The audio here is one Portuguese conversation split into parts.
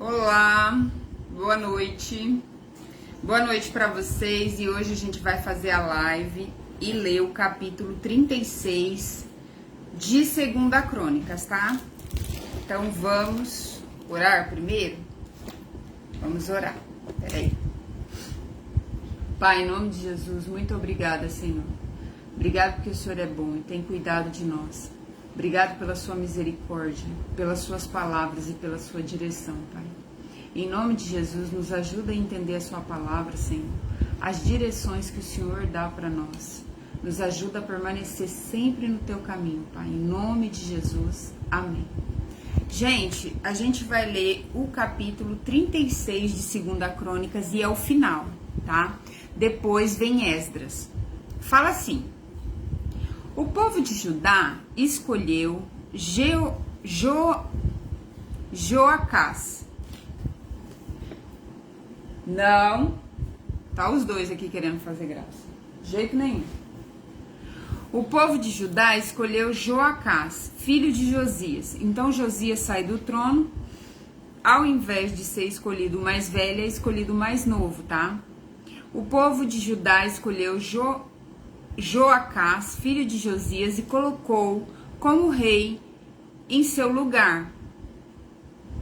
Olá, boa noite. Boa noite para vocês e hoje a gente vai fazer a live e ler o capítulo 36 de Segunda Crônicas, tá? Então vamos orar primeiro? Vamos orar. Peraí. Pai, em nome de Jesus, muito obrigada, Senhor. Obrigado porque o Senhor é bom e tem cuidado de nós. Obrigado pela sua misericórdia, pelas suas palavras e pela sua direção, Pai. Em nome de Jesus, nos ajuda a entender a sua palavra, Senhor. As direções que o Senhor dá para nós. Nos ajuda a permanecer sempre no teu caminho, Pai. Em nome de Jesus, amém. Gente, a gente vai ler o capítulo 36 de 2 Crônicas e é o final, tá? Depois vem Esdras. Fala assim: o povo de Judá escolheu Joacás. Não, tá os dois aqui querendo fazer graça. De jeito nenhum. O povo de Judá escolheu Joacás, filho de Josias. Então Josias sai do trono. Ao invés de ser escolhido o mais velho, é escolhido o mais novo, tá? O povo de Judá escolheu Joacás, filho de Josias, e colocou como rei em seu lugar,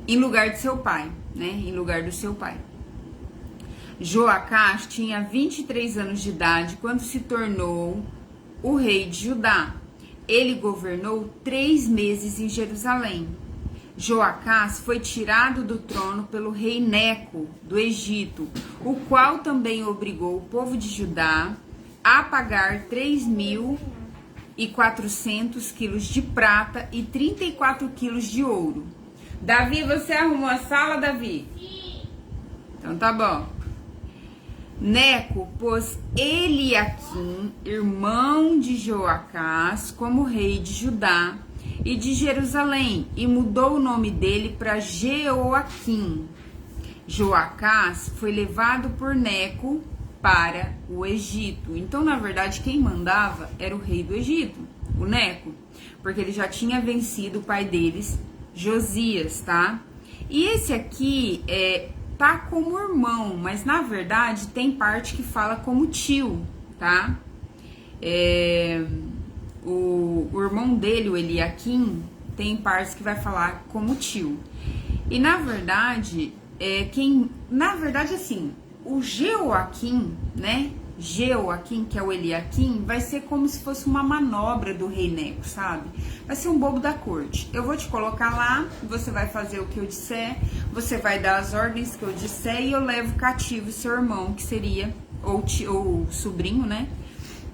em lugar de seu pai, né? Em lugar do seu pai. Joacás tinha 23 anos de idade quando se tornou o rei de Judá. Ele governou 3 meses em Jerusalém. Joacás foi tirado do trono pelo rei Neco, do Egito, o qual também obrigou o povo de Judá a pagar 3.400 quilos de prata e 34 quilos de ouro. Davi, você arrumou a sala, Davi? Sim. Então tá bom. Neco pôs Eliaquim, irmão de Joacás, como rei de Judá e de Jerusalém, e mudou o nome dele para Jeoaquim. Joacás foi levado por Neco para o Egito. Então, na verdade, quem mandava era o rei do Egito, o Neco, porque ele já tinha vencido o pai deles, Josias, tá? E esse aqui tá como irmão, mas na verdade tem parte que fala como tio, tá? O irmão dele, o Eliaquim, tem partes que vai falar como tio. E na verdade, assim, o Jeoaquim, né? Jeoaquim, que é o Eliaquim, vai ser como se fosse uma manobra do rei Neco, sabe? Vai ser um bobo da corte. Eu vou te colocar lá, você vai fazer o que eu disser, você vai dar as ordens que eu disser e eu levo cativo seu irmão, que seria, ou sobrinho, né?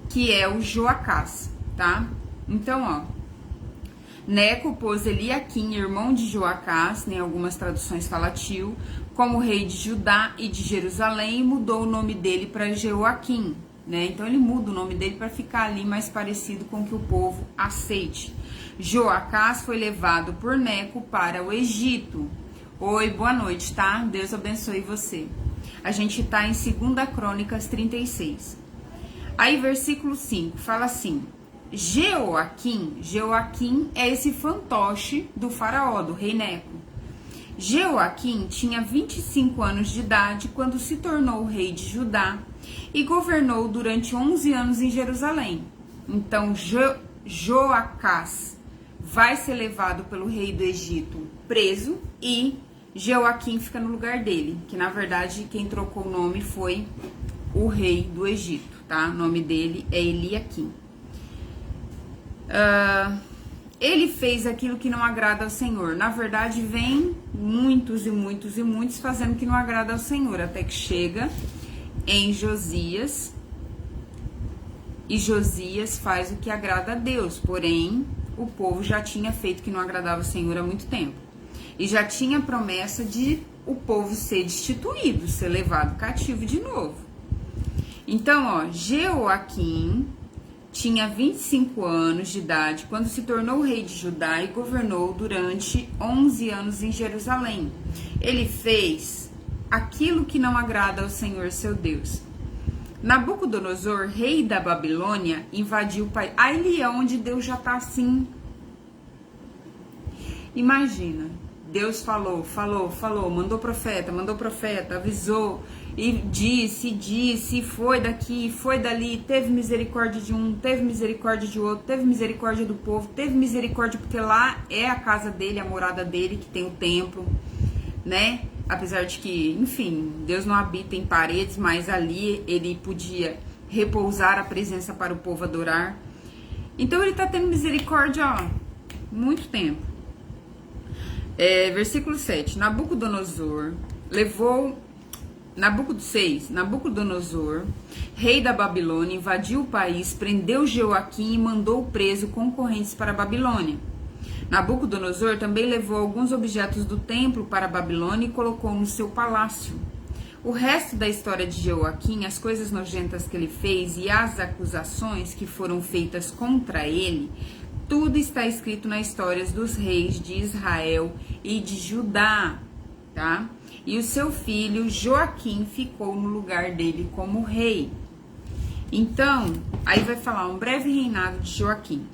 Que é o Joacás, tá? Então, ó, Neco pôs Eliaquim, irmão de Joacás, né? Algumas traduções falam tio, como rei de Judá e de Jerusalém, e mudou o nome dele para Jeoaquim, né? Então ele muda o nome dele para ficar ali mais parecido com o que o povo aceite. Joacás foi levado por Neco para o Egito. Oi, boa noite, tá? Deus abençoe você. A gente tá em 2 Crônicas 36. Aí, versículo 5, fala assim: Jeoaquim é esse fantoche do faraó, do rei Neco. Jeoaquim tinha 25 anos de idade quando se tornou rei de Judá e governou durante 11 anos em Jerusalém. Então, Joacás vai ser levado pelo rei do Egito preso e Jeoaquim fica no lugar dele, que na verdade quem trocou o nome foi o rei do Egito, tá? O nome dele é Eliaquim. Ele fez aquilo que não agrada ao Senhor. Na verdade, vem muitos fazendo o que não agrada ao Senhor, até que chega em Josias, e Josias faz o que agrada a Deus. Porém, o povo já tinha feito o que não agradava ao Senhor há muito tempo. E já tinha promessa de o povo ser destituído, ser levado cativo de novo. Então, ó, Jeoaquim tinha 25 anos de idade quando se tornou rei de Judá e governou durante 11 anos em Jerusalém. Ele fez aquilo que não agrada ao Senhor seu Deus. Nabucodonosor, rei da Babilônia, invadiu o país. Aí é onde Deus já tá assim. Imagina, Deus falou, mandou profeta, avisou, e disse, foi daqui, foi dali, teve misericórdia de um, teve misericórdia de outro, teve misericórdia do povo, teve misericórdia porque lá é a casa dele, a morada dele, que tem o templo, né? Apesar de que, enfim, Deus não habita em paredes, mas ali ele podia repousar a presença para o povo adorar. Então ele tá tendo misericórdia, ó, muito tempo. Versículo 7. Nabucodonosor, rei da Babilônia, invadiu o país, prendeu Jeoaquim e mandou preso concorrentes para a Babilônia. Nabucodonosor também levou alguns objetos do templo para a Babilônia e colocou no seu palácio. O resto da história de Jeoaquim, as coisas nojentas que ele fez e as acusações que foram feitas contra ele, tudo está escrito nas histórias dos reis de Israel e de Judá, tá? E o seu filho Joaquim ficou no lugar dele como rei. Então, aí vai falar um breve reinado de Joaquim.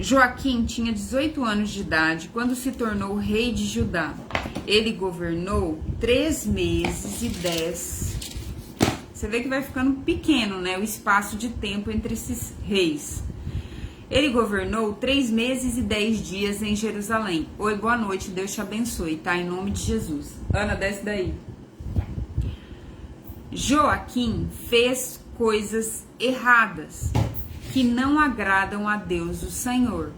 Joaquim tinha 18 anos de idade quando se tornou rei de Judá. Ele governou 3 meses e 10. Você vê que vai ficando pequeno, né? O espaço de tempo entre esses reis. Ele governou 3 meses e 10 dias em Jerusalém. Oi, boa noite, Deus te abençoe, tá? Em nome de Jesus. Ana, desce daí. Joaquim fez coisas erradas que não agradam a Deus, o Senhor.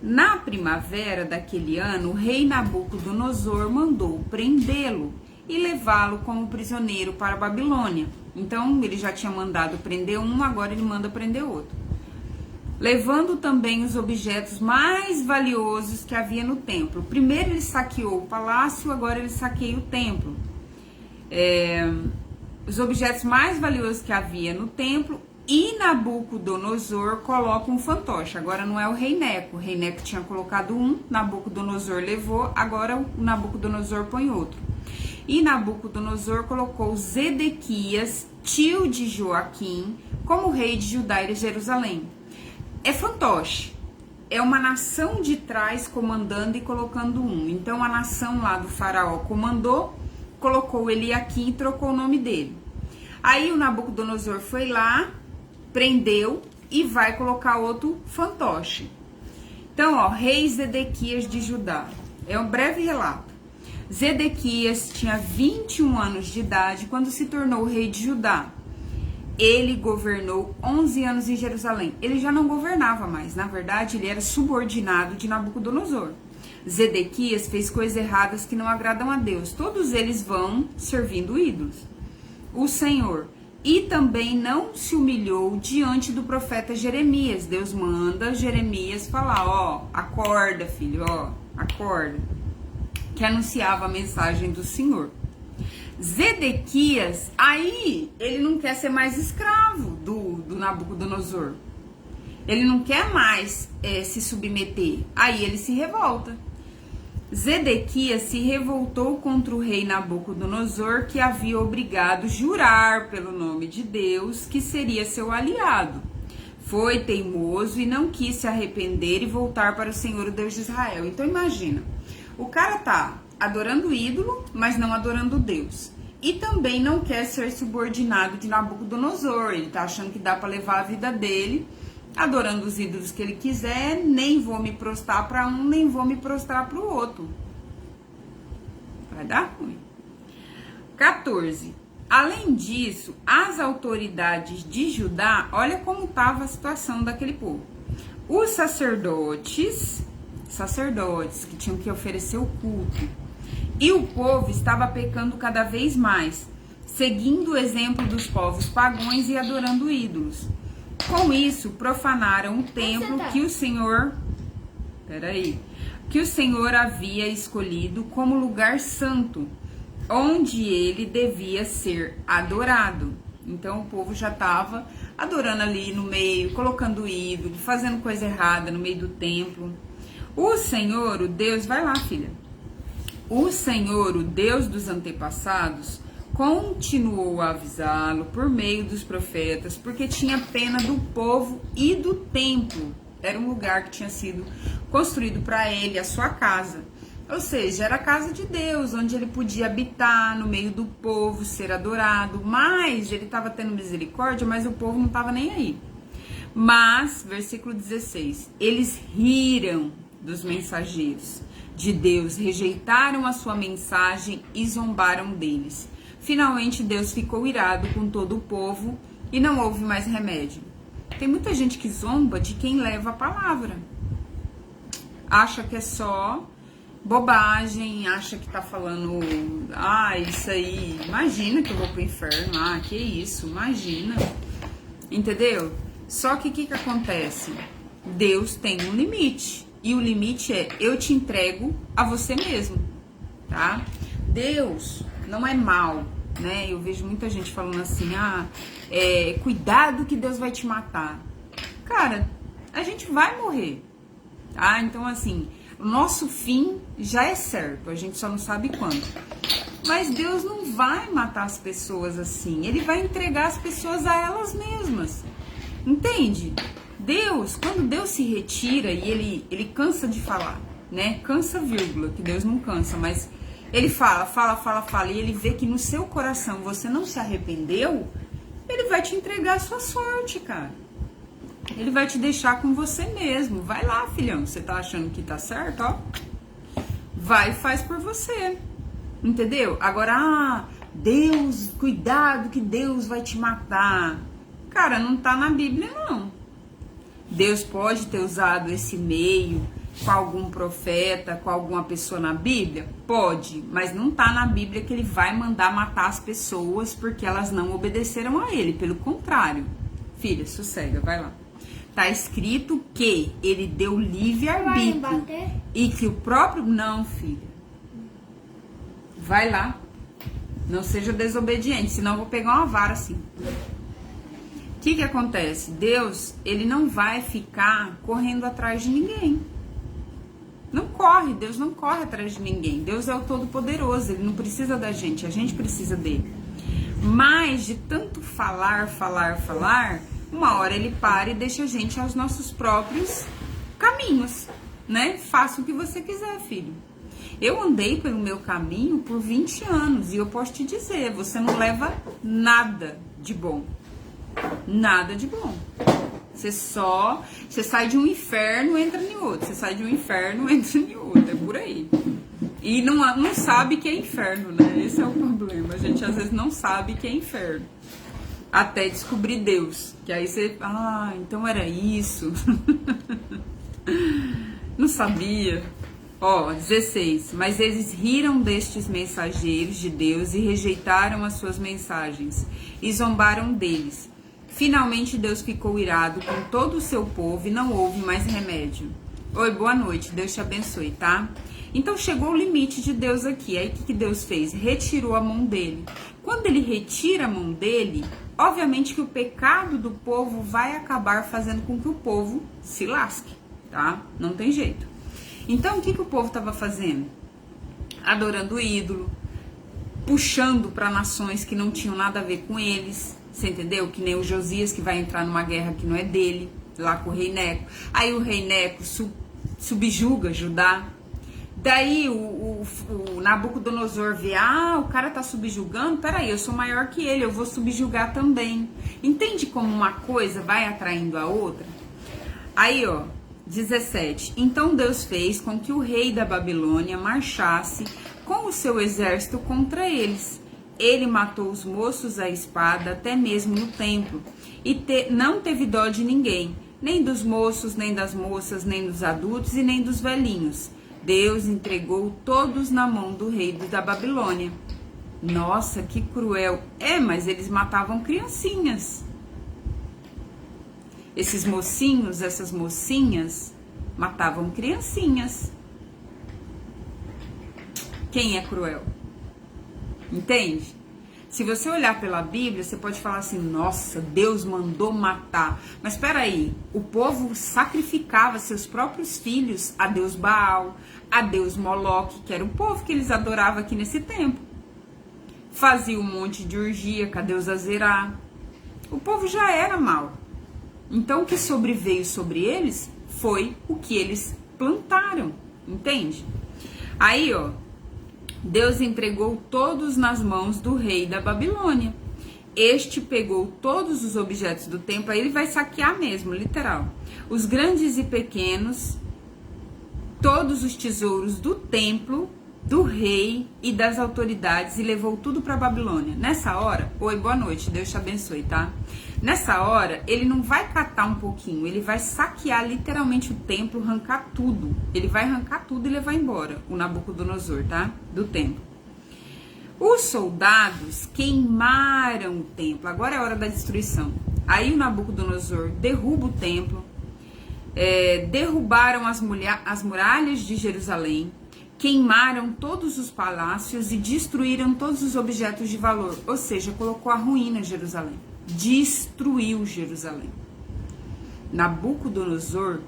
Na primavera daquele ano, o rei Nabucodonosor mandou prendê-lo e levá-lo como prisioneiro para a Babilônia. Então, ele já tinha mandado prender um, agora ele manda prender outro. Levando também os objetos mais valiosos que havia no templo. Primeiro ele saqueou o palácio, agora ele saqueia o templo. Os objetos mais valiosos que havia no templo, e Nabucodonosor coloca um fantoche. Agora não é o rei Neco. O rei Neco tinha colocado um, Nabucodonosor levou, agora o Nabucodonosor põe outro. E Nabucodonosor colocou Zedequias, tio de Joaquim, como rei de Judá e de Jerusalém. É fantoche, é uma nação de trás comandando e colocando um. Então a nação lá do faraó comandou, colocou Eliaquim e trocou o nome dele. Aí o Nabucodonosor foi lá, prendeu e vai colocar outro fantoche. Então, ó, rei Zedequias de Judá. É um breve relato. Zedequias tinha 21 anos de idade quando se tornou rei de Judá. Ele governou 11 anos em Jerusalém. Ele já não governava mais. Na verdade, ele era subordinado de Nabucodonosor. Zedequias fez coisas erradas que não agradam a Deus. Todos eles vão servindo ídolos. O Senhor. E também não se humilhou diante do profeta Jeremias. Deus manda Jeremias falar, ó, acorda, filho, ó, acorda. Que anunciava a mensagem do Senhor. Zedequias, aí ele não quer ser mais escravo do Nabucodonosor. Ele não quer mais se submeter. Aí ele se revolta. Zedequias se revoltou contra o rei Nabucodonosor, que havia obrigado jurar pelo nome de Deus que seria seu aliado. Foi teimoso e não quis se arrepender e voltar para o Senhor, o Deus de Israel. Então imagina, o cara tá adorando o ídolo, mas não adorando Deus. E também não quer ser subordinado de Nabucodonosor. Ele tá achando que dá para levar a vida dele, adorando os ídolos que ele quiser, nem vou me prostrar para um, nem vou me prostrar para o outro. Vai dar ruim. 14. Além disso, as autoridades de Judá, olha como estava a situação daquele povo. Os sacerdotes que tinham que oferecer o culto, e o povo estava pecando cada vez mais, seguindo o exemplo dos povos pagãos e adorando ídolos. Com isso, profanaram o templo que o Senhor, que o Senhor havia escolhido como lugar santo, onde ele devia ser adorado. Então o povo já estava adorando ali no meio, colocando ídolo, fazendo coisa errada no meio do templo. O Senhor, o Deus, vai lá, filha. O Senhor, o Deus dos antepassados, continuou a avisá-lo por meio dos profetas, porque tinha pena do povo e do templo. Era um lugar que tinha sido construído para ele, a sua casa. Ou seja, era a casa de Deus, onde ele podia habitar no meio do povo, ser adorado. Mas ele estava tendo misericórdia, mas o povo não estava nem aí. Mas, versículo 16, eles riram dos mensageiros de Deus, rejeitaram a sua mensagem e zombaram deles. Finalmente Deus ficou irado com todo o povo e não houve mais remédio. Tem muita gente que zomba de quem leva a palavra. Acha que é só bobagem, acha que tá falando, isso aí, imagina que eu vou pro inferno, que isso, imagina, entendeu? Só que o que acontece? Deus tem um limite, e o limite é, eu te entrego a você mesmo, tá? Deus não é mal, né? Eu vejo muita gente falando assim, cuidado que Deus vai te matar. Cara, a gente vai morrer, tá? Então assim, o nosso fim já é certo, a gente só não sabe quando. Mas Deus não vai matar as pessoas assim, Ele vai entregar as pessoas a elas mesmas, entende? Deus, quando Deus se retira e ele cansa de falar, né? Cansa, vírgula, que Deus não cansa, mas Ele fala, e Ele vê que no seu coração você não se arrependeu, Ele vai te entregar a sua sorte, cara. Ele vai te deixar com você mesmo. Vai lá, filhão. Você tá achando que tá certo, ó? Vai e faz por você. Entendeu? Agora, Deus, cuidado que Deus vai te matar. Cara, não tá na Bíblia, não. Deus pode ter usado esse meio com algum profeta, com alguma pessoa na Bíblia? Pode, mas não tá na Bíblia que Ele vai mandar matar as pessoas porque elas não obedeceram a Ele. Pelo contrário. Filha, sossega, vai lá. Tá escrito que ele deu livre-arbítrio e que o próprio... Não, filha. Vai lá. Não seja desobediente, senão eu vou pegar uma vara assim. O que acontece? Deus, ele não vai ficar correndo atrás de ninguém. Não corre, Deus não corre atrás de ninguém. Deus é o Todo-Poderoso, ele não precisa da gente, a gente precisa dele. Mas de tanto falar, uma hora ele para e deixa a gente aos nossos próprios caminhos, né? Faça o que você quiser, filho. Eu andei pelo meu caminho por 20 anos e eu posso te dizer, você não leva nada de bom. Nada de bom. Você sai de um inferno, entra em outro. Você sai de um inferno, entra em outro. É por aí. E não sabe que é inferno, né? Esse é o problema. A gente às vezes não sabe que é inferno. Até descobrir Deus. Que aí você... então era isso. Não sabia. 16. Mas eles riram destes mensageiros de Deus e rejeitaram as suas mensagens. E zombaram deles. Finalmente Deus ficou irado com todo o seu povo e não houve mais remédio. Oi, boa noite. Deus te abençoe, tá? Então chegou o limite de Deus aqui. Aí o que Deus fez? Retirou a mão dele. Quando ele retira a mão dele, obviamente que o pecado do povo vai acabar fazendo com que o povo se lasque, tá? Não tem jeito. Então o que o povo estava fazendo? Adorando o ídolo, puxando para nações que não tinham nada a ver com eles, você entendeu? Que nem o Josias que vai entrar numa guerra que não é dele, lá com o rei Neco. Aí o rei Neco subjuga Judá. Daí o Nabucodonosor vê, o cara tá subjugando, peraí, eu sou maior que ele, eu vou subjugar também. Entende como uma coisa vai atraindo a outra? Aí, 17. Então Deus fez com que o rei da Babilônia marchasse com o seu exército contra eles. Ele matou os moços à espada, até mesmo no templo, e não teve dó de ninguém, nem dos moços, nem das moças, nem dos adultos e nem dos velhinhos. Deus entregou todos na mão do rei da Babilônia. Nossa, que cruel. Mas eles matavam criancinhas. Esses mocinhos, essas mocinhas, matavam criancinhas. Quem é cruel? Entende? Se você olhar pela Bíblia, você pode falar assim, nossa, Deus mandou matar. Mas espera aí, o povo sacrificava seus próprios filhos a Deus Baal, a Deus Moloque, que era o povo que eles adoravam aqui nesse tempo. Fazia um monte de orgia com a deusa Zerá. O povo já era mau. Então o que sobreveio sobre eles foi o que eles plantaram, entende? Aí, ó, Deus entregou todos nas mãos do rei da Babilônia. Este pegou todos os objetos do templo, aí ele vai saquear mesmo, literal. Os grandes e pequenos, todos os tesouros do templo, do rei e das autoridades, e levou tudo para a Babilônia. Nessa hora, oi, boa noite, Deus te abençoe, tá? Nessa hora, ele não vai catar um pouquinho, ele vai saquear literalmente o templo, arrancar tudo. Ele vai arrancar tudo e levar embora o Nabucodonosor, tá? Do templo. Os soldados queimaram o templo. Agora é a hora da destruição. Aí o Nabucodonosor derruba o templo, derrubaram as muralhas de Jerusalém, queimaram todos os palácios e destruíram todos os objetos de valor. Ou seja, colocou a ruína em Jerusalém. Destruiu Jerusalém. Nabucodonosor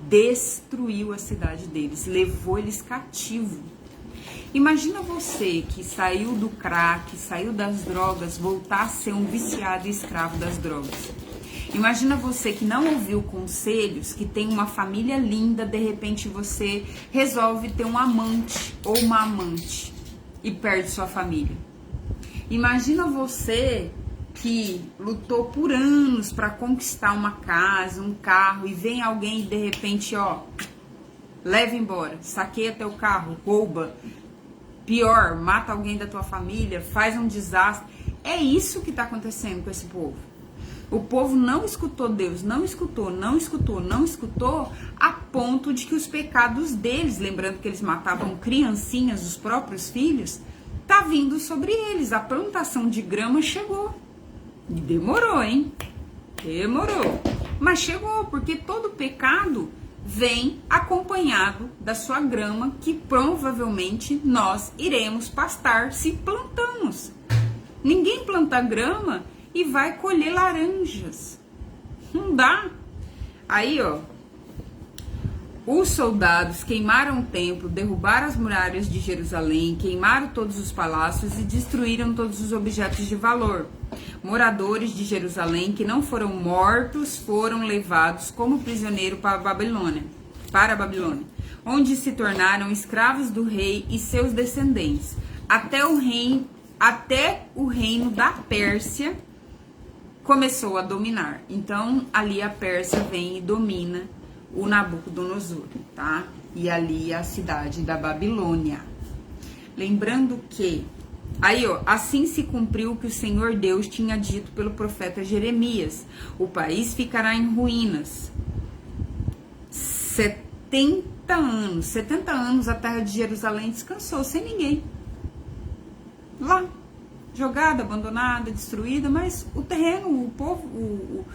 destruiu a cidade deles, levou eles cativos. Imagina você que saiu do crack, saiu das drogas, voltar a ser um viciado e escravo das drogas. Imagina você que não ouviu conselhos, que tem uma família linda, de repente você resolve ter um amante ou uma amante e perde sua família. Imagina você que lutou por anos para conquistar uma casa, um carro, e vem alguém e de repente, ó, leva embora, saqueia teu carro, rouba. Pior, mata alguém da tua família, faz um desastre. É isso que está acontecendo com esse povo. O povo não escutou Deus, não escutou, a ponto de que os pecados deles, lembrando que eles matavam criancinhas, os próprios filhos, tá vindo sobre eles. A plantação de grama chegou. Demorou, hein? Demorou. Mas chegou, porque todo pecado vem acompanhado da sua grama, que provavelmente nós iremos pastar se plantamos. Ninguém planta grama e vai colher laranjas. Não dá. Aí, ó, os soldados queimaram o templo, derrubaram as muralhas de Jerusalém, queimaram todos os palácios e destruíram todos os objetos de valor. Moradores de Jerusalém que não foram mortos foram levados como prisioneiro para a Babilônia, onde se tornaram escravos do rei e seus descendentes, até o reino da Pérsia começou a dominar. Então, ali a Pérsia vem e domina o Nabucodonosor, tá? E ali a cidade da Babilônia. Lembrando que, aí ó, assim se cumpriu o que o Senhor Deus tinha dito pelo profeta Jeremias: o país ficará em ruínas. 70 anos a terra de Jerusalém descansou sem ninguém. Lá, jogada, abandonada, destruída, mas o terreno, o povo,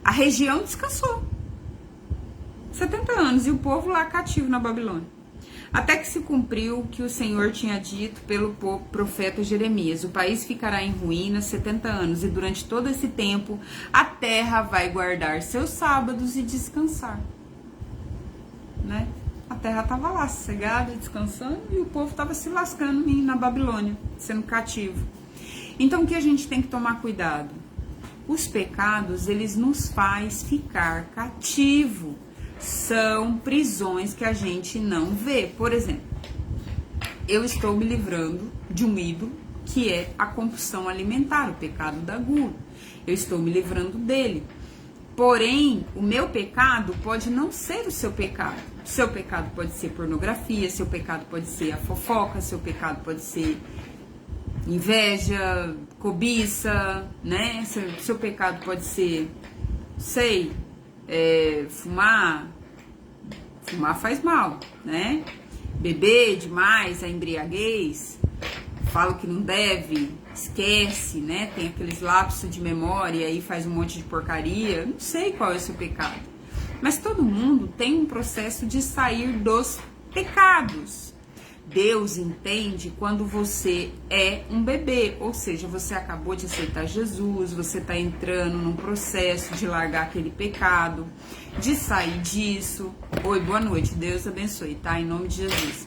a região descansou. 70 anos e o povo lá cativo na Babilônia. Até que se cumpriu o que o Senhor tinha dito pelo profeta Jeremias: o país ficará em ruínas 70 anos, e durante todo esse tempo a terra vai guardar seus sábados e descansar. Né? A terra estava lá, sossegada, descansando, e o povo estava se lascando na Babilônia, sendo cativo. Então, o que a gente tem que tomar cuidado? Os pecados, eles nos faz ficar cativo. São prisões que a gente não vê. Por exemplo, eu estou me livrando de um ídolo que é a compulsão alimentar, o pecado da gula. Eu estou me livrando dele. Porém, o meu pecado pode não ser o seu pecado. O seu pecado pode ser pornografia, seu pecado pode ser a fofoca, seu pecado pode ser inveja, cobiça, né? Seu pecado pode ser, fumar faz mal, né? Beber demais, a embriaguez, fala que não deve, esquece, né? Tem aqueles lapsos de memória e faz um monte de porcaria. Não sei qual é o seu pecado. Mas todo mundo tem um processo de sair dos pecados. Deus entende quando você é um bebê, ou seja, você acabou de aceitar Jesus, você está entrando num processo de largar aquele pecado, de sair disso. Oi, boa noite, Deus abençoe, tá? Em nome de Jesus.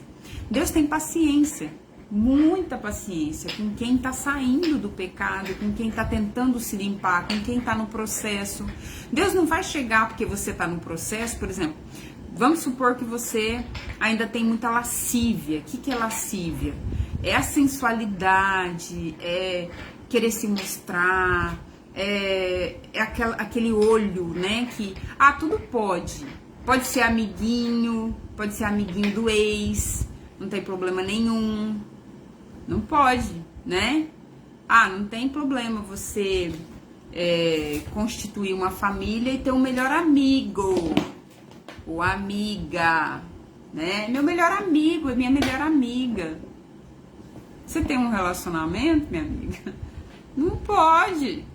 Deus tem paciência, muita paciência com quem está saindo do pecado, com quem está tentando se limpar, com quem está no processo. Deus não vai chegar porque você está no processo, por exemplo, Vamos supor que você ainda tem muita lascívia. O que é lascívia? É a sensualidade, é querer se mostrar, é aquele olho, né? Que, tudo pode. Pode ser amiguinho do ex, não tem problema nenhum. Não pode, né? Não tem problema você constituir uma família e ter um melhor amigo ou amiga, né? Meu melhor amigo é minha melhor amiga. Você tem um relacionamento, minha amiga? Não pode,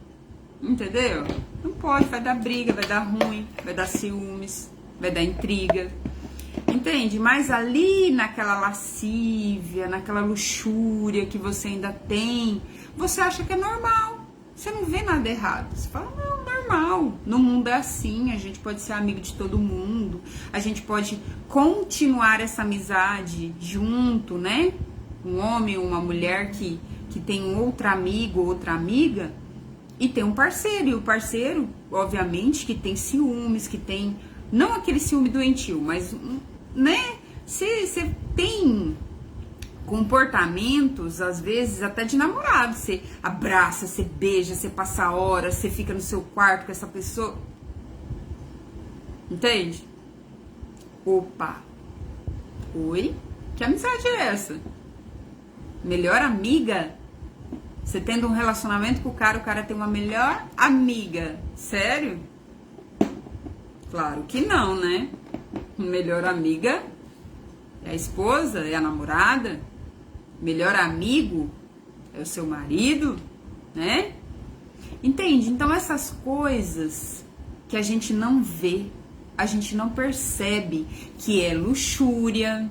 entendeu? Não pode, vai dar briga, vai dar ruim, vai dar ciúmes, vai dar intriga, entende? Mas ali naquela lascívia, naquela luxúria que você ainda tem, você acha que é normal, você não vê nada errado, você fala, não, normal, no mundo é assim, a gente pode ser amigo de todo mundo, a gente pode continuar essa amizade junto, né? Um homem ou uma mulher que tem um outro amigo ou outra amiga e tem um parceiro, e o parceiro, obviamente, que tem ciúmes, que tem, não aquele ciúme doentio, mas, né, você tem comportamentos, às vezes, até de namorado, você abraça, você beija, você passa horas, você fica no seu quarto com essa pessoa, entende? Opa, oi? Que amizade é essa? Melhor amiga? Você tendo um relacionamento com o cara tem uma melhor amiga. Sério? Claro que não, né? Melhor amiga é a esposa, é a namorada. Melhor amigo é o seu marido, né? Entende? Então essas coisas que a gente não vê, a gente não percebe, que é luxúria,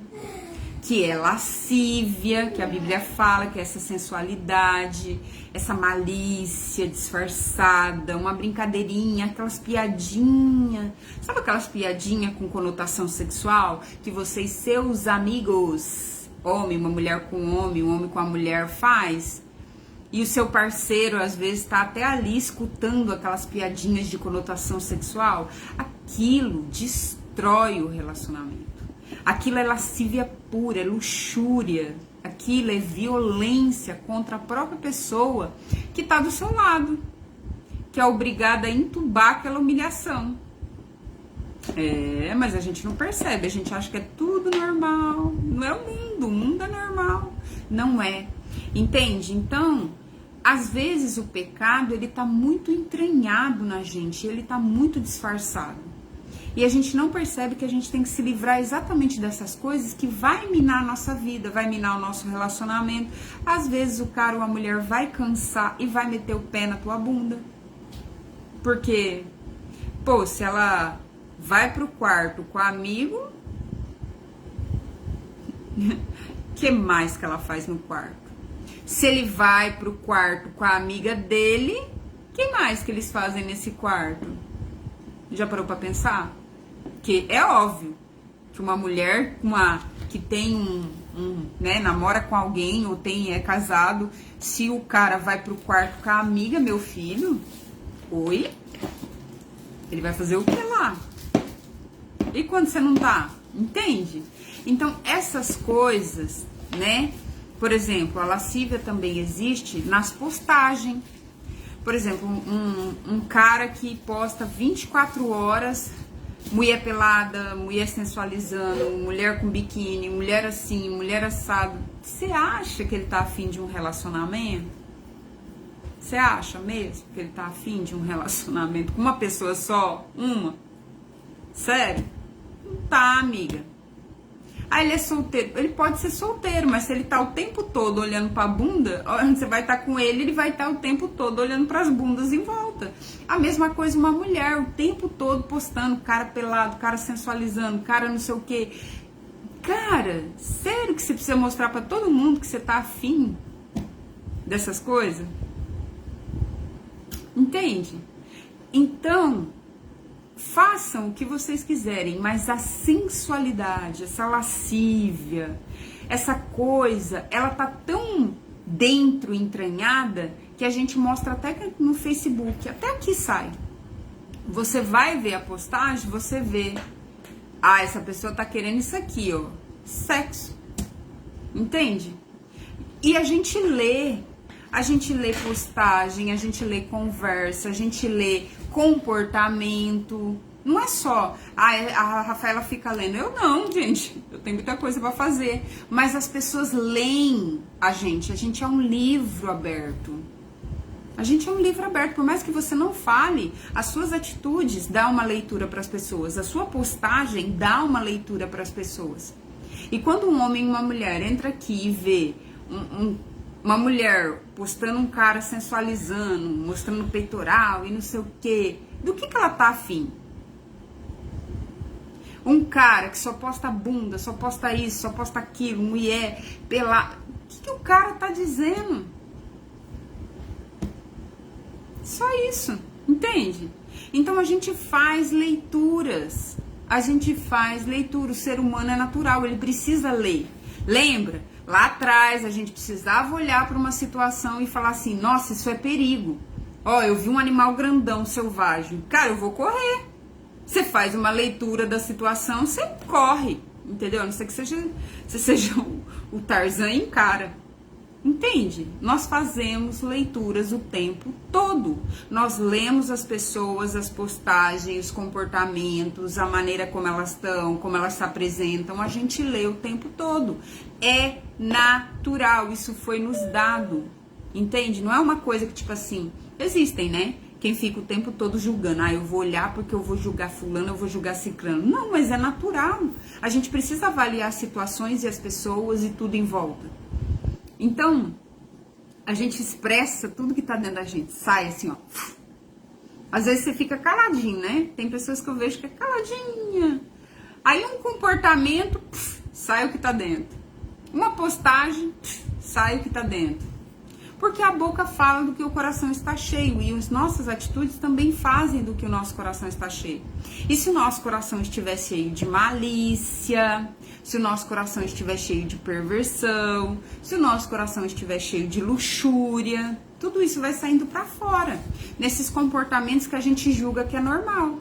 que é lascívia, que a Bíblia fala, que é essa sensualidade, essa malícia disfarçada, uma brincadeirinha, aquelas piadinhas, sabe aquelas piadinhas com conotação sexual que você e seus amigos, homem, uma mulher com homem, um homem com a mulher faz? E o seu parceiro às vezes está até ali escutando aquelas piadinhas de conotação sexual. Aquilo destrói o relacionamento. Aquilo é lascívia pura, é luxúria, aquilo é violência contra a própria pessoa que está do seu lado, que é obrigada a entubar aquela humilhação. Mas a gente não percebe, a gente acha que é tudo normal, não é o mundo é normal, não é, entende? Então, às vezes o pecado, ele tá muito entranhado na gente, ele tá muito disfarçado. E a gente não percebe que a gente tem que se livrar exatamente dessas coisas que vai minar a nossa vida, vai minar o nosso relacionamento. Às vezes o cara ou a mulher vai cansar e vai meter o pé na tua bunda. Porque, se ela vai pro quarto com o amigo, que mais que ela faz no quarto? Se ele vai pro quarto com a amiga dele, que mais que eles fazem nesse quarto? Já parou pra pensar? Que é óbvio que uma mulher que tem né, namora com alguém ou é casado, se o cara vai pro quarto com a amiga, meu filho, oi? Ele vai fazer o que lá? E quando você não tá? Entende? Então, essas coisas, né? Por exemplo, a lascívia também existe nas postagens. Por exemplo, um cara que posta 24 horas, mulher pelada, mulher sensualizando, mulher com biquíni, mulher assim, mulher assado. Você acha que ele tá afim de um relacionamento? Você acha mesmo que ele tá afim de um relacionamento com uma pessoa só? Uma? Sério? Não tá, amiga. Ele é solteiro. Ele pode ser solteiro, mas se ele tá o tempo todo olhando pra bunda, você vai estar com ele, ele vai estar o tempo todo olhando pras bundas em volta. A mesma coisa uma mulher, o tempo todo postando cara pelado, cara sensualizando, cara não sei o quê. Cara, sério que você precisa mostrar pra todo mundo que você tá afim dessas coisas? Entende? Então, façam o que vocês quiserem, mas a sensualidade, essa lascívia, essa coisa, ela tá tão dentro, entranhada, que a gente mostra até no Facebook, até aqui sai. Você vai ver a postagem, você vê Ah, essa pessoa tá querendo isso aqui, ó. Sexo. Entende? E a gente lê postagem, a gente lê conversa, a gente lê comportamento. Não é só, a Rafaela fica lendo. Eu não, gente, eu tenho muita coisa pra fazer. Mas as pessoas leem a gente é um livro aberto. A gente é um livro aberto, por mais que você não fale, as suas atitudes dão uma leitura para as pessoas, a sua postagem dá uma leitura para as pessoas. E quando um homem e uma mulher entra aqui e vê uma mulher postando um cara sensualizando, mostrando peitoral e não sei o quê, do que ela tá afim? Um cara que só posta bunda, só posta isso, só posta aquilo, mulher, pelada. O que o cara tá dizendo? Só isso, entende? Então a gente faz leituras. O ser humano é natural, ele precisa ler. Lembra? Lá atrás a gente precisava olhar para uma situação e falar assim, nossa, isso é perigo. Ó, eu vi um animal grandão, selvagem. Cara, eu vou correr. Você faz uma leitura da situação, você corre, entendeu? A não ser que você seja o Tarzan em cara. Entende? Nós fazemos leituras o tempo todo. Nós lemos as pessoas, as postagens, os comportamentos, a maneira como elas estão, como elas se apresentam. A gente lê o tempo todo. É natural, isso foi nos dado. Entende? Não é uma coisa que tipo assim, existem, né? Quem fica o tempo todo julgando. Ah, eu vou olhar porque eu vou julgar fulano, eu vou julgar ciclano. Não, mas é natural. A gente precisa avaliar as situações e as pessoas e tudo em volta. Então, a gente expressa tudo que tá dentro da gente, sai assim, ó. Às vezes você fica caladinho, né? Tem pessoas que eu vejo que é caladinha. Aí um comportamento, sai o que tá dentro. Uma postagem, sai o que tá dentro. Porque a boca fala do que o coração está cheio e as nossas atitudes também fazem do que o nosso coração está cheio. E se o nosso coração estiver cheio de malícia, se o nosso coração estiver cheio de perversão, se o nosso coração estiver cheio de luxúria, tudo isso vai saindo para fora, nesses comportamentos que a gente julga que é normal.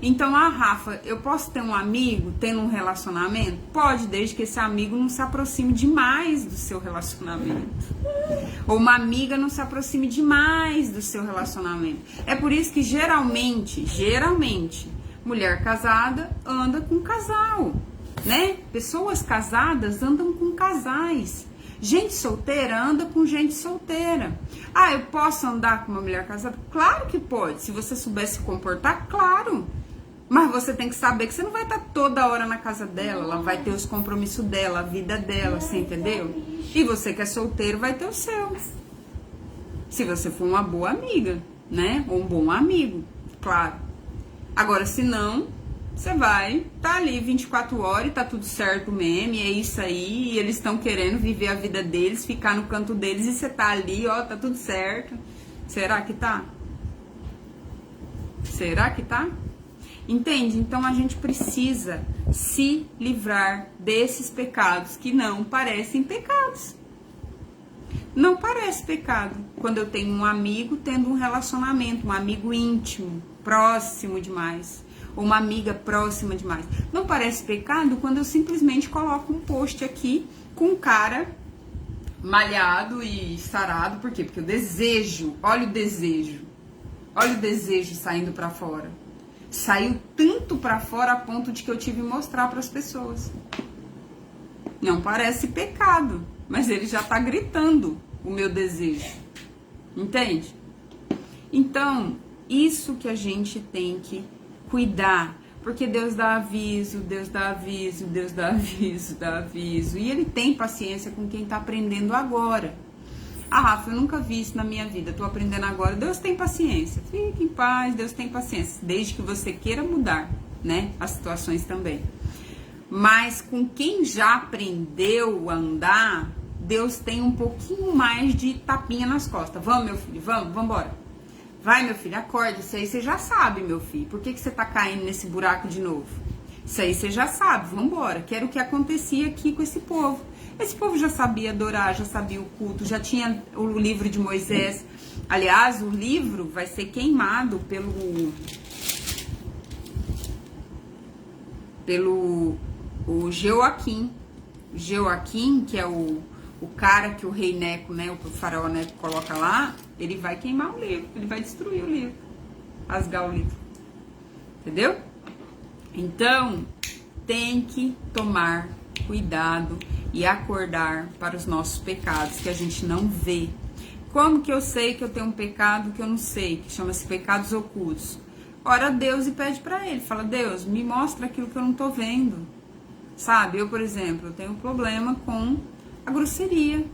Então, Rafa, eu posso ter um amigo tendo um relacionamento? Pode, desde que esse amigo não se aproxime demais do seu relacionamento. Ou uma amiga não se aproxime demais do seu relacionamento. É por isso que geralmente, mulher casada anda com casal, né? Pessoas casadas andam com casais. Gente solteira anda com gente solteira. Ah, eu posso andar com uma mulher casada? Claro que pode. Se você souber se comportar, claro. Mas você tem que saber que você não vai estar toda hora na casa dela. Ela vai ter os compromissos dela, a vida dela, você entendeu? E você que é solteiro vai ter os seus. Se você for uma boa amiga, né? Ou um bom amigo, claro. Agora, se não, você vai tá ali 24 horas e tá tudo certo mesmo, e é isso aí, e eles estão querendo viver a vida deles, ficar no canto deles, e você tá ali, ó, tá tudo certo. Será que tá? Será que tá? Entende? Então a gente precisa se livrar desses pecados que não parecem pecados. Não parece pecado quando eu tenho um amigo tendo um relacionamento, um amigo íntimo, próximo demais, ou uma amiga próxima demais. Não parece pecado quando eu simplesmente coloco um post aqui com um cara malhado e sarado. Por quê? Porque o desejo, olha o desejo saindo pra fora. Saiu tanto pra fora a ponto de que eu tive que mostrar pras pessoas. Não parece pecado, mas ele já tá gritando o meu desejo. Entende? Então, isso que a gente tem que cuidar. Porque Deus dá aviso, Deus dá aviso, Deus dá aviso, dá aviso. E Ele tem paciência com quem tá aprendendo agora. Ah, Rafa, eu nunca vi isso na minha vida, tô aprendendo agora. Deus tem paciência, fique em paz, Deus tem paciência, desde que você queira mudar, né, as situações também. Mas com quem já aprendeu a andar, Deus tem um pouquinho mais de tapinha nas costas. Vamos, meu filho, vamos embora. Vai, meu filho, acorda, isso aí você já sabe, meu filho. Por que você tá caindo nesse buraco de novo? Isso aí você já sabe, vamos embora. Que era o que acontecia aqui com esse povo. Esse povo já sabia adorar, já sabia o culto, já tinha o livro de Moisés. Aliás, o livro vai ser queimado pelo o Jeoaquim. Jeoaquim, que é o cara que o rei Neco, né, o faraó Neco coloca lá, ele vai queimar o livro, ele vai destruir o livro, rasgar o livro. Entendeu? Então, tem que tomar cuidado e acordar para os nossos pecados que a gente não vê. Como que eu sei que eu tenho um pecado que eu não sei, que chama-se pecados ocultos? Ora a Deus e pede para ele, fala: Deus, me mostra aquilo que eu não tô vendo. Sabe, eu, por exemplo, eu tenho um problema com a grosseria,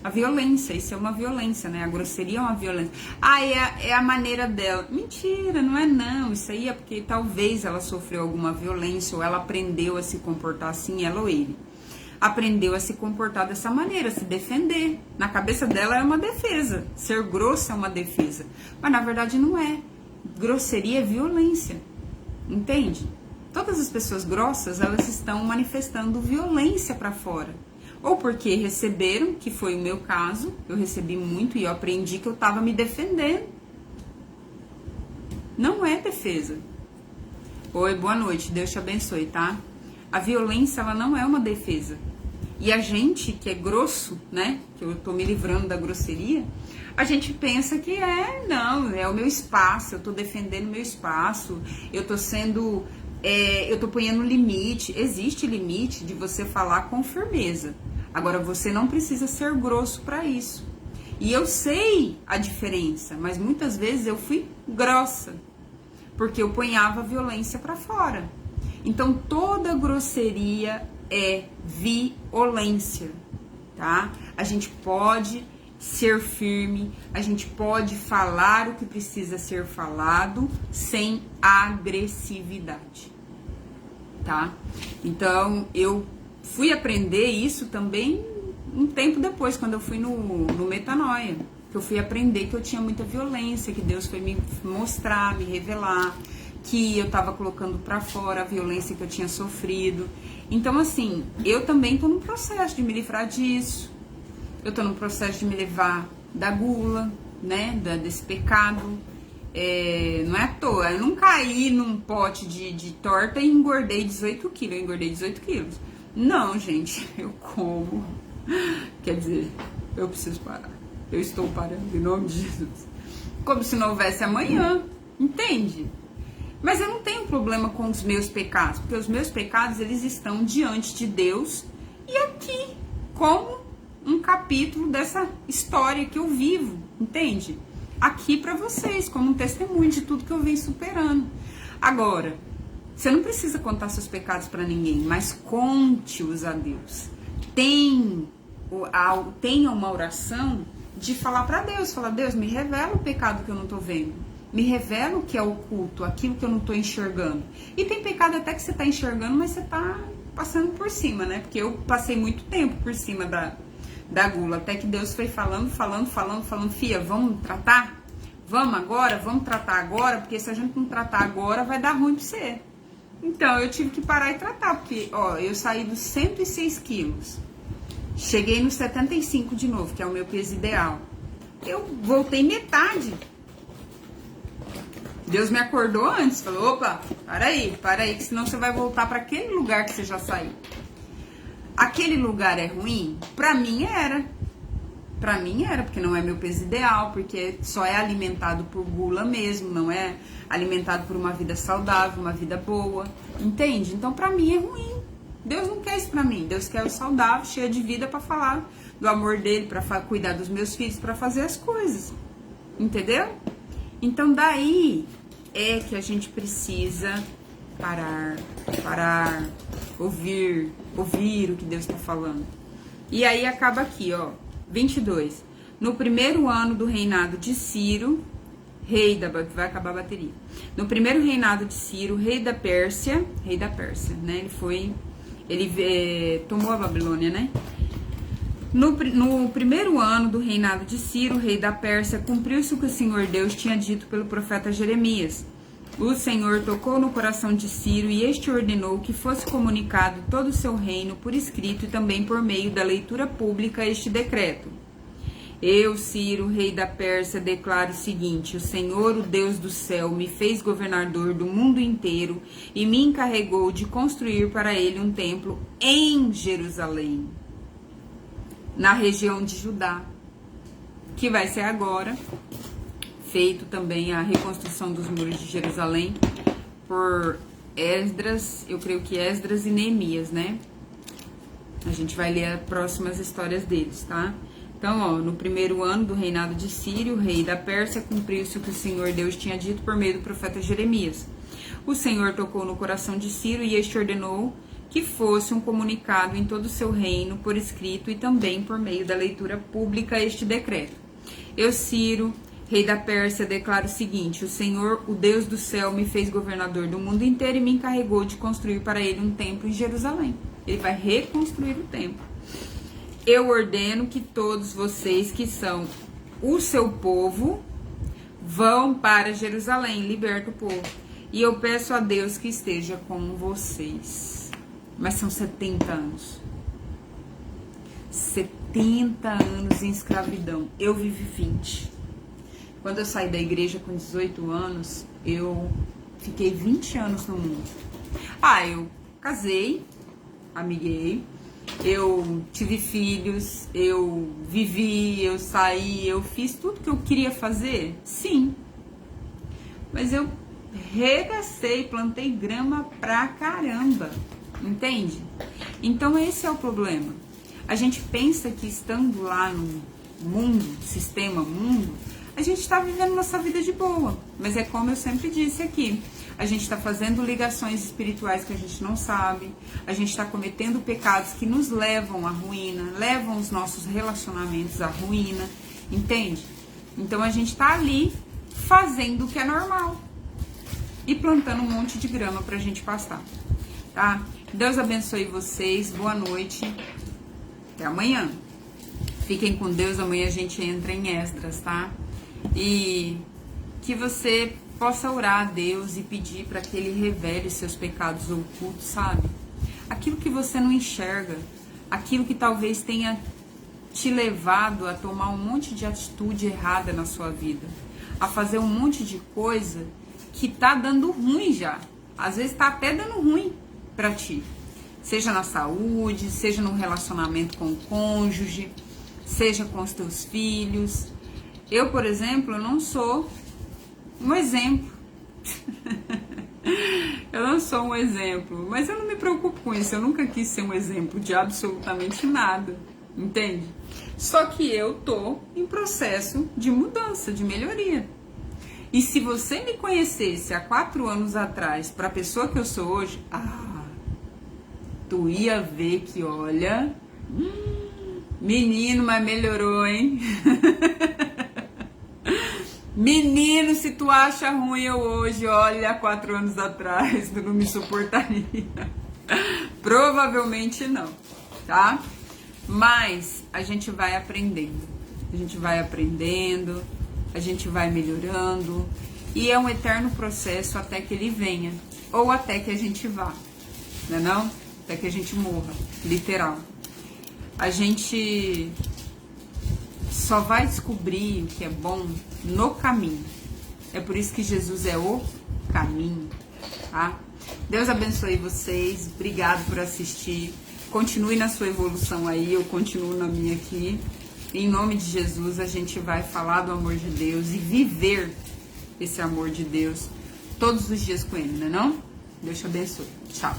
a violência. Isso é uma violência, né? A grosseria é uma violência. Ah, é a maneira dela. Mentira, não é não. Isso aí é porque talvez ela sofreu alguma violência ou ela aprendeu a se comportar assim, ela ou ele. Aprendeu a se comportar dessa maneira, se defender. Na cabeça dela é uma defesa. Ser grosso é uma defesa. Mas na verdade não é. Grosseria é violência. Entende? Todas as pessoas grossas, elas estão manifestando violência para fora. Ou porque receberam, que foi o meu caso, eu recebi muito e eu aprendi que eu estava me defendendo. Não é defesa. Oi, boa noite, Deus te abençoe, tá? A violência, ela não é uma defesa. E a gente que é grosso, né, que eu tô me livrando da grosseria, a gente pensa que não, é o meu espaço, eu tô defendendo o meu espaço, eu tô sendo... eu tô ponhando limite. Existe limite de você falar com firmeza. Agora, você não precisa ser grosso para isso. E eu sei a diferença, mas muitas vezes eu fui grossa, porque eu ponhava a violência para fora. Então, toda grosseria é violência, tá? A gente pode ser firme, a gente pode falar o que precisa ser falado sem agressividade, tá? Então, eu fui aprender isso também um tempo depois, quando eu fui no Metanoia, que eu fui aprender que eu tinha muita violência, que Deus foi me mostrar, me revelar, que eu tava colocando pra fora a violência que eu tinha sofrido. Então, assim, eu também tô num processo de me livrar disso. Eu tô num processo de me livrar da gula, né, desse pecado. Não é à toa, eu não caí num pote de torta e engordei 18 quilos. Eu engordei 18 quilos. Não, gente, eu como. Quer dizer, eu preciso parar. Eu estou parando, em nome de Jesus. Como se não houvesse amanhã, entende? Mas eu não tenho problema com os meus pecados, porque os meus pecados, eles estão diante de Deus e aqui, como um capítulo dessa história que eu vivo, entende? Aqui pra vocês, como um testemunho de tudo que eu venho superando. Agora, você não precisa contar seus pecados pra ninguém, mas conte-os a Deus. Tenha uma oração de falar pra Deus, falar: Deus, me revela o pecado que eu não tô vendo. Me revela o que é oculto, aquilo que eu não tô enxergando. E tem pecado até que você tá enxergando, mas você tá passando por cima, né? Porque eu passei muito tempo por cima da gula, até que Deus foi falando, filha, vamos tratar? Vamos tratar agora, porque se a gente não tratar agora, vai dar ruim pra você. Então, eu tive que parar e tratar, porque, ó, eu saí dos 106 quilos, cheguei nos 75 de novo, que é o meu peso ideal. Eu voltei metade. Deus me acordou antes, falou: opa, para aí, que senão você vai voltar para aquele lugar que você já saiu. Aquele lugar é ruim? Pra mim era, porque não é meu peso ideal, porque só é alimentado por gula mesmo, não é alimentado por uma vida saudável, uma vida boa, entende? Então pra mim é ruim. Deus não quer isso pra mim, Deus quer o saudável, cheio de vida pra falar do amor dele, pra cuidar dos meus filhos, pra fazer as coisas, entendeu? Então daí é que a gente precisa parar, ouvir o que Deus está falando. E aí acaba aqui, ó, 22. No primeiro ano do reinado de Ciro, vai acabar a bateria. No primeiro reinado de Ciro, rei da Pérsia, né? Ele tomou a Babilônia, né? No primeiro ano do reinado de Ciro, rei da Pérsia, cumpriu-se o que o Senhor Deus tinha dito pelo profeta Jeremias. O Senhor tocou no coração de Ciro e este ordenou que fosse comunicado todo o seu reino por escrito e também por meio da leitura pública este decreto. Eu, Ciro, rei da Pérsia, declaro o seguinte: o Senhor, o Deus do céu, me fez governador do mundo inteiro e me encarregou de construir para ele um templo em Jerusalém, na região de Judá, que vai ser agora feito também a reconstrução dos muros de Jerusalém por Esdras, eu creio que Esdras e Neemias, né? A gente vai ler as próximas histórias deles, tá? Então, ó, no primeiro ano do reinado de Ciro, rei da Pérsia, cumpriu-se o que o Senhor Deus tinha dito por meio do profeta Jeremias. O Senhor tocou no coração de Ciro e este ordenou que fosse um comunicado em todo o seu reino por escrito e também por meio da leitura pública este decreto. Eu, Ciro, rei da Pérsia, declaro o seguinte: o Senhor, o Deus do céu, me fez governador do mundo inteiro e me encarregou de construir para ele um templo em Jerusalém. Ele vai reconstruir o templo. Eu ordeno que todos vocês que são o seu povo vão para Jerusalém, liberta o povo. E eu peço a Deus que esteja com vocês. Mas são 70 anos. 70 anos em escravidão. Eu vivi 20. Quando eu saí da igreja com 18 anos, eu fiquei 20 anos no mundo. Eu casei, amiguei, eu tive filhos, eu vivi, eu saí, eu fiz tudo que eu queria fazer, sim. Mas eu regacei, plantei grama pra caramba, entende? Então esse é o problema. A gente pensa que estando lá no mundo, sistema mundo, a gente está vivendo nossa vida de boa. Mas é como eu sempre disse aqui, a gente está fazendo ligações espirituais que a gente não sabe, a gente está cometendo pecados que nos levam à ruína, levam os nossos relacionamentos à ruína, entende? Então a gente está ali fazendo o que é normal e plantando um monte de grama pra gente pastar, tá? Deus abençoe vocês, boa noite, até amanhã. Fiquem com Deus, amanhã a gente entra em Esdras, tá? E que você possa orar a Deus e pedir para que Ele revele seus pecados ocultos, sabe? Aquilo que você não enxerga, aquilo que talvez tenha te levado a tomar um monte de atitude errada na sua vida, a fazer um monte de coisa que tá dando ruim já. Às vezes tá até dando ruim para ti. Seja na saúde, seja no relacionamento com o cônjuge, seja com os teus filhos. Eu, por exemplo, não sou um exemplo. Eu não sou um exemplo, mas eu não me preocupo com isso. Eu nunca quis ser um exemplo de absolutamente nada, entende? Só que eu tô em processo de mudança, de melhoria. E se você me conhecesse há 4 anos atrás, para a pessoa que eu sou hoje, tu ia ver que, olha, menino, mas melhorou, hein? Menino, se tu acha ruim eu hoje, olha, há 4 anos atrás, tu não me suportaria. Provavelmente não, tá? Mas a gente vai aprendendo, a gente vai aprendendo, a gente vai melhorando, e é um eterno processo até que ele venha, ou até que a gente vá, não é não? Até que a gente morra, literal. A gente só vai descobrir o que é bom no caminho. É por isso que Jesus é o caminho, tá? Deus abençoe vocês, obrigado por assistir. Continue na sua evolução aí, eu continuo na minha aqui. Em nome de Jesus, a gente vai falar do amor de Deus e viver esse amor de Deus todos os dias com Ele, não é não? Deus te abençoe. Tchau.